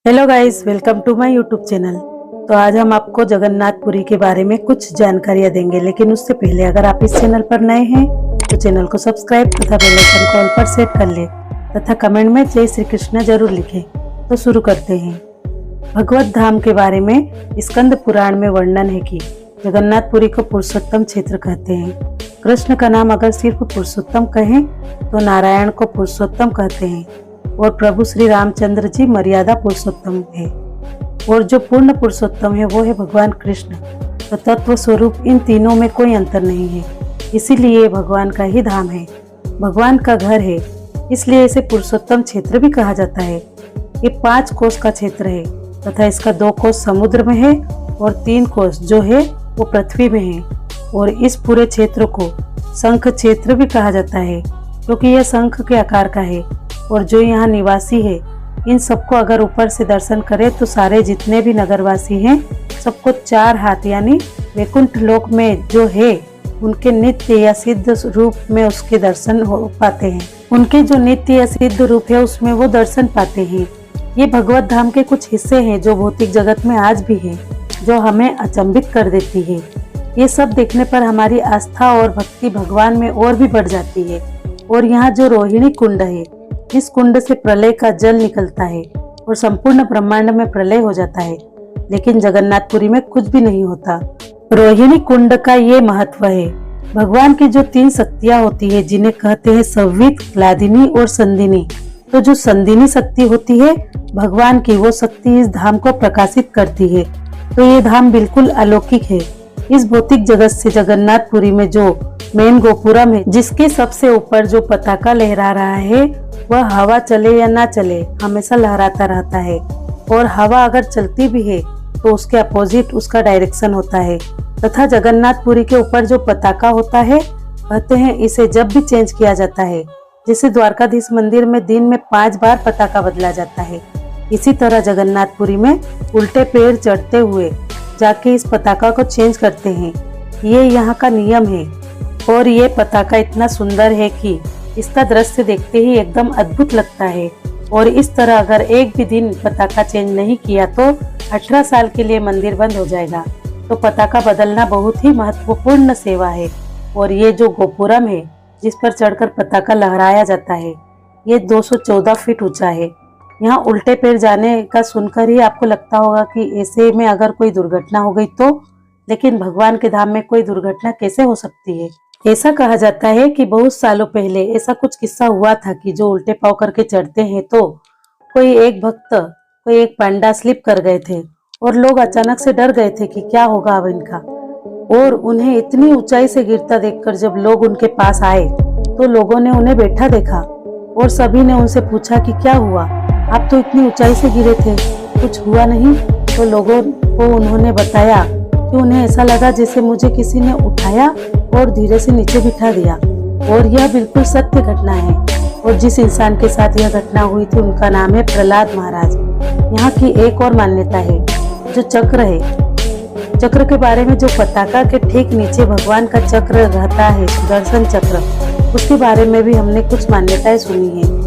Hello guys, welcome to my YouTube channel. तो आज हम आपको जगन्नाथपुरी के बारे में कुछ जानकारियां देंगे, लेकिन उससे पहले अगर आप इस चैनल पर नए हैं तो चैनल को सब्सक्राइब तथा बेल आइकन को ऑल पर सेट कर ले तथा कमेंट में जय श्री कृष्ण जरूर लिखें। तो शुरू करते हैं। भगवत धाम के बारे में स्कंद पुराण में वर्णन है कि जगन्नाथपुरी को पुरुषोत्तम क्षेत्र कहते हैं। कृष्ण का नाम अगर सिर्फ पुरुषोत्तम कहें तो नारायण को पुरुषोत्तम कहते हैं और प्रभु श्री रामचंद्र जी मर्यादा पुरुषोत्तम है और जो पूर्ण पुरुषोत्तम है वो है भगवान कृष्ण। तो तत्व स्वरूप इन तीनों में कोई अंतर नहीं है, इसीलिए भगवान का ही धाम है, भगवान का घर है, इसलिए इसे पुरुषोत्तम क्षेत्र भी कहा जाता है। ये 5 कोस का क्षेत्र है तथा इसका 2 कोस समुद्र में है और 3 कोस जो है वो पृथ्वी में है। और इस पूरे क्षेत्र को शंख क्षेत्र भी कहा जाता है क्योंकि यह शंख के आकार का है। और जो यहाँ निवासी है इन सबको अगर ऊपर से दर्शन करे तो सारे जितने भी नगरवासी हैं सबको 4 हाथ यानी वैकुंठ लोक में जो है उनके नित्य या सिद्ध रूप में उसके दर्शन हो पाते हैं। उनके जो नित्य या सिद्ध रूप है उसमें वो दर्शन पाते हैं। ये भगवत धाम के कुछ हिस्से हैं जो भौतिक जगत में आज भी है, जो हमें अचंभित कर देती है। ये सब देखने पर हमारी आस्था और भक्ति भगवान में और भी बढ़ जाती है। और यहाँ जो रोहिणी कुंड है, इस कुंड से प्रलय का जल निकलता है और संपूर्ण ब्रह्मांड में प्रलय हो जाता है, लेकिन जगन्नाथपुरी में कुछ भी नहीं होता। रोहिणी कुंड का ये महत्व है। भगवान की जो 3 शक्तियां होती है जिन्हें कहते हैं संवित, क्लादिनी और संदिनी। तो जो संदिनी शक्ति होती है भगवान की, वो शक्ति इस धाम को प्रकाशित करती है। तो ये धाम बिल्कुल अलौकिक है। इस भौतिक जगत से जगन्नाथपुरी में जो मेन गोपुरम है, जिसके सबसे ऊपर जो पताका लहरा रहा है वह हवा चले या ना चले हमेशा लहराता रहता है। और हवा अगर चलती भी है तो उसके अपोजिट उसका डायरेक्शन होता है। तथा जगन्नाथपुरी के ऊपर जो पताका होता है कहते हैं इसे जब भी चेंज किया जाता है, जैसे द्वारकाधीश मंदिर में दिन में 5 बार पताका बदला जाता है, इसी तरह जगन्नाथपुरी में उल्टे पैर चढ़ते हुए जाके इस पताका को चेंज करते हैं। ये यहाँ का नियम है। और ये पताका इतना सुंदर है कि इसका दृश्य देखते ही एकदम अद्भुत लगता है। और इस तरह अगर एक भी दिन पताका चेंज नहीं किया तो 18 साल के लिए मंदिर बंद हो जाएगा। तो पताका बदलना बहुत ही महत्वपूर्ण सेवा है। और ये जो गोपुरम है जिस पर चढ़कर पताका लहराया जाता है, ये 214 फीट ऊंचा है। यहाँ उल्टे पैर जाने का सुनकर ही आपको लगता होगा कि ऐसे में अगर कोई दुर्घटना हो गई तो, लेकिन भगवान के धाम में कोई दुर्घटना कैसे हो सकती है। ऐसा कहा जाता है कि बहुत सालों पहले ऐसा कुछ किस्सा हुआ था कि जो उल्टे पाँव करके चढ़ते हैं तो कोई एक पांडा स्लिप कर गए थे और लोग अचानक से डर गए थे कि क्या होगा अब इनका। और उन्हें इतनी ऊंचाई से गिरता देखकर जब लोग उनके पास आए तो लोगों ने उन्हें बैठा देखा और सभी ने उनसे पूछा कि क्या हुआ, आप तो इतनी ऊंचाई से गिरे थे, कुछ हुआ नहीं। तो लोगों को उन्होंने बताया कि उन्हें ऐसा लगा जैसे मुझे किसी ने उठाया और धीरे से नीचे बिठा दिया। और यह बिल्कुल सत्य घटना है। और जिस इंसान के साथ यह घटना हुई थी उनका नाम है प्रहलाद महाराज। यहाँ की एक और मान्यता है, जो चक्र है, चक्र के बारे में, जो पताका के ठीक नीचे भगवान का चक्र रहता है, सुदर्शन चक्र, उसके बारे में भी हमने कुछ मान्यताएं सुनी है।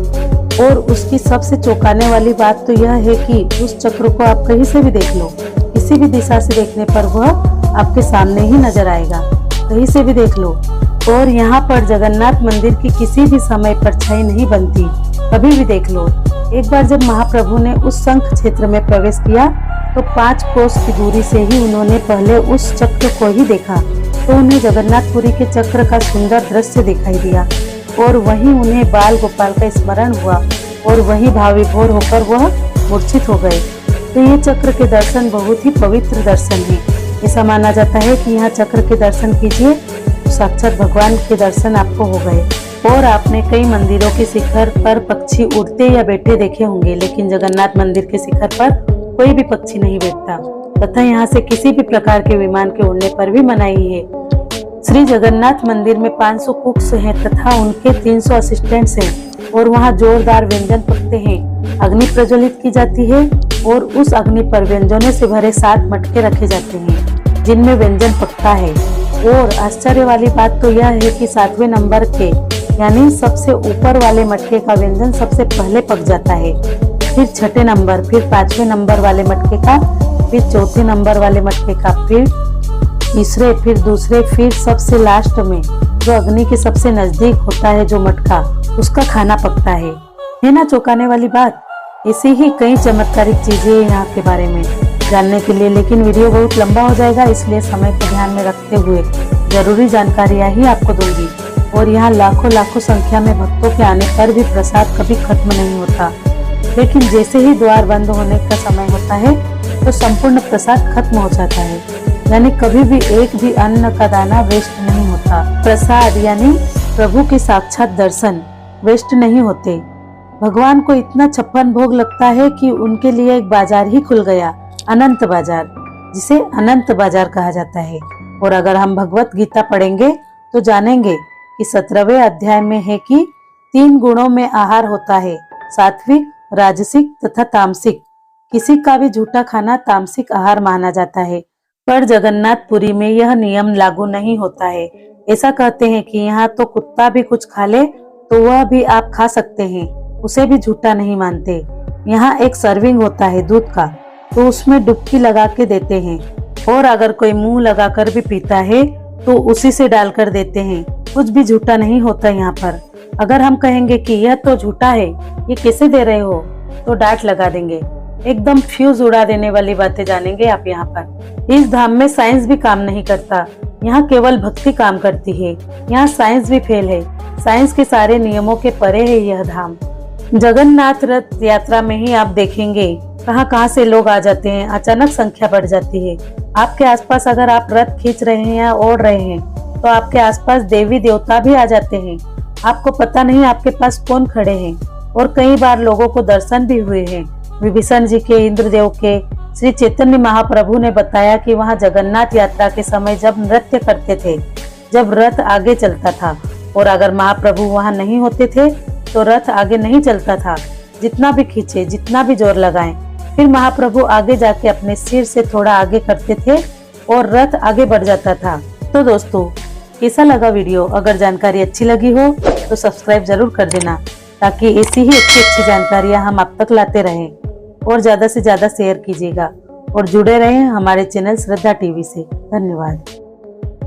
और उसकी सबसे चौंकाने वाली बात तो यह है कि उस चक्र को आप कहीं से भी देख लो, किसी भी दिशा से देखने पर वह आपके सामने ही नजर आएगा, कहीं से भी देख लो। और यहाँ पर जगन्नाथ मंदिर की किसी भी समय परछाई नहीं बनती, कभी भी देख लो। एक बार जब महाप्रभु ने उस शंख क्षेत्र में प्रवेश किया तो 5 कोस की दूरी से ही उन्होंने पहले उस चक्र को ही देखा, तो उन्हें जगन्नाथपुरी के चक्र का सुंदर दृश्य दिखाई दिया और वहीं उन्हें बाल गोपाल का स्मरण हुआ और वही भाव विभोर होकर वह मूर्छित हो गए। तो ये चक्र के दर्शन बहुत ही पवित्र दर्शन है। ऐसा माना जाता है कि यहाँ चक्र के दर्शन कीजिए तो साक्षात भगवान के दर्शन आपको हो गए। और आपने कई मंदिरों के शिखर पर पक्षी उड़ते या बैठे देखे होंगे, लेकिन जगन्नाथ मंदिर के शिखर पर कोई भी पक्षी नहीं बैठता तथा यहाँ से किसी भी प्रकार के विमान के उड़ने पर भी मनाही है। श्री जगन्नाथ मंदिर में 500 कुक्स हैं तथा उनके 300 असिस्टेंट्स हैं और वहाँ जोरदार व्यंजन पकते हैं। अग्नि प्रज्वलित की जाती है और उस अग्नि पर व्यंजनों से भरे 7 मटके रखे जाते हैं जिनमें व्यंजन पकता है। और आश्चर्य वाली बात तो यह है कि 7वें नंबर के यानी सबसे ऊपर वाले मटके का व्यंजन सबसे पहले पक जाता है। फिर छठे नंबर, फिर 5वें नंबर वाले मटके का, फिर चौथे नंबर वाले मटके का, फिर तीसरे, फिर दूसरे, फिर सबसे लास्ट में जो अग्नि के सबसे नजदीक होता है जो मटका, उसका खाना पकता है ना चौंकाने वाली बात। ऐसी ही कई चमत्कारिक चीजें यहाँ के बारे में जानने के लिए, लेकिन वीडियो बहुत लंबा हो जाएगा, इसलिए समय को ध्यान में रखते हुए जरूरी जानकारियाँ ही आपको दूंगी। और यहाँ लाखों संख्या में भक्तों के आने पर भी प्रसाद कभी खत्म नहीं होता, लेकिन जैसे ही द्वार बंद होने का समय होता है तो संपूर्ण प्रसाद खत्म हो जाता है। यानी कभी भी एक भी अन्न का दाना वेस्ट नहीं होता। प्रसाद यानी प्रभु के साक्षात दर्शन वेस्ट नहीं होते। भगवान को इतना 56 भोग लगता है कि उनके लिए एक बाजार ही खुल गया, अनंत बाजार, जिसे अनंत बाजार कहा जाता है। और अगर हम भगवत गीता पढ़ेंगे तो जानेंगे कि 17वें अध्याय में है कि 3 गुणों में आहार होता है, सात्विक, राजसिक तथा तामसिक। किसी का भी झूठा खाना तामसिक आहार माना जाता है, पर जगन्नाथपुरी में यह नियम लागू नहीं होता है। ऐसा कहते हैं कि यहाँ तो कुत्ता भी कुछ खा ले तो वह भी आप खा सकते हैं, उसे भी झूठा नहीं मानते। यहाँ एक सर्विंग होता है दूध का, तो उसमें डुबकी लगा के देते हैं, और अगर कोई मुंह लगाकर भी पीता है तो उसी से डालकर देते हैं। कुछ भी झूठा नहीं होता यहाँ पर। अगर हम कहेंगे कि यह तो झूठा है, ये कैसे दे रहे हो, तो डांट लगा देंगे। एकदम फ्यूज उड़ा देने वाली बातें जानेंगे आप यहाँ पर। इस धाम में साइंस भी काम नहीं करता, यहाँ केवल भक्ति काम करती है। यहाँ साइंस भी फेल है, साइंस के सारे नियमों के परे है यह धाम। जगन्नाथ रथ यात्रा में ही आप देखेंगे कहाँ से लोग आ जाते हैं, अचानक संख्या बढ़ जाती है। आपके आसपास अगर आप रथ खींच रहे हैं या ओढ़ रहे हैं तो आपके आसपास देवी देवता भी आ जाते हैं। आपको पता नहीं आपके पास कौन खड़े हैं। और कई बार लोगों को दर्शन भी हुए हैं। विभीषण जी के, इंद्रदेव के। श्री चैतन्य महाप्रभु ने बताया कि वहाँ जगन्नाथ यात्रा के समय जब नृत्य करते थे, जब रथ आगे चलता था, और अगर महाप्रभु वहाँ नहीं होते थे तो रथ आगे नहीं चलता था। जितना भी खींचे, जितना भी जोर लगाएं, फिर महाप्रभु आगे जाके अपने सिर से थोड़ा आगे करते थे और रथ आगे बढ़ जाता था। तो दोस्तों, कैसा लगा वीडियो? अगर जानकारी अच्छी लगी हो तो सब्सक्राइब जरूर कर देना, ताकि ऐसी ही अच्छी जानकारियां हम आप तक लाते रहें। और ज्यादा से ज्यादा शेयर कीजिएगा और जुड़े रहें हमारे चैनल श्रद्धा टीवी से। धन्यवाद।